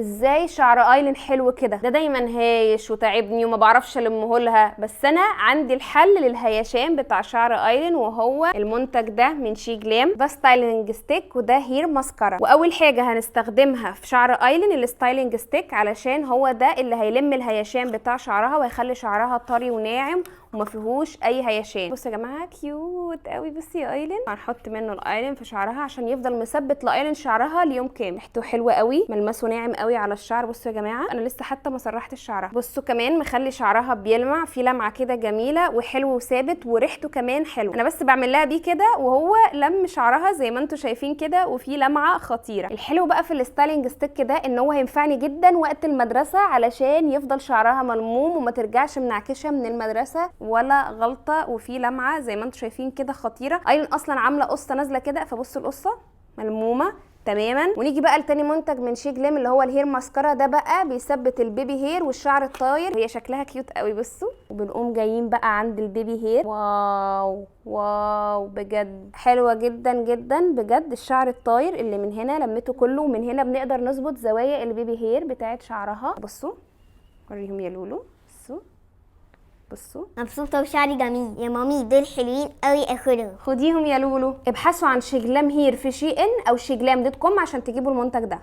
ازاي شعر ايلين حلو كده؟ ده دايما هايش وتعبني وما بعرفش المهولها، بس انا عندي الحل للهيشان بتاع شعر ايلين، وهو المنتج ده من شي جلام، ده ستايلينج ستيك وده هير ماسكارا. واول حاجه هنستخدمها في شعر ايلين الستايلينج ستيك، علشان هو ده اللي هيلم الهيشان بتاع شعرها وهيخلي شعرها طري وناعم وما فيهوش اي هيشان. بصوا يا جماعه كيوت قوي. بصي يا ايلين، هنحط منه الايلين في شعرها عشان يفضل مثبت لايلين شعرها ليوم كامل. ريحته حلوه قوي، ملمسه ناعم قوي على الشعر. بصوا يا جماعه انا لسه حتى ما سرحتش شعرها. بصوا كمان مخلي شعرها بيلمع في لمعه كده جميله وحلو وثابت، وريحته كمان حلو. انا بس بعمل لها بيه كده وهو لم شعرها زي ما انتم شايفين كده، وفي لمعه خطيره. الحلو بقى في الستايلينج ستيك ده ان هو هينفعني جدا وقت المدرسه، علشان يفضل شعرها ملموم وما ترجعش منعكشه من المدرسه ولا غلطه، وفي لمعه زي ما انتم شايفين كده خطيره. ايلين اصلا عامله قصه نازله كده، فبصوا القصه ملمومه تماما. ونيجي بقى لتاني منتج من شي جلام اللي هو الهير ماسكارا. ده بقى بيثبت البيبي هير والشعر الطاير. هي شكلها كيوت قوي بصوا. وبنقوم جايين بقى عند البيبي هير. واو واو بجد حلوه جدا جدا بجد. الشعر الطاير اللي من هنا لمته كله، ومن هنا بنقدر نظبط زوايا البيبي هير بتاعت شعرها. بصوا وريهم يا لولو. بصوا مبسوطة وشعري جميل يا مامي، دول حلوين قوي اخدهم. خديهم يا لولو. ابحثوا عن شي جلام هير في شي ان او شي جلام دوت كوم عشان تجيبوا المنتج ده.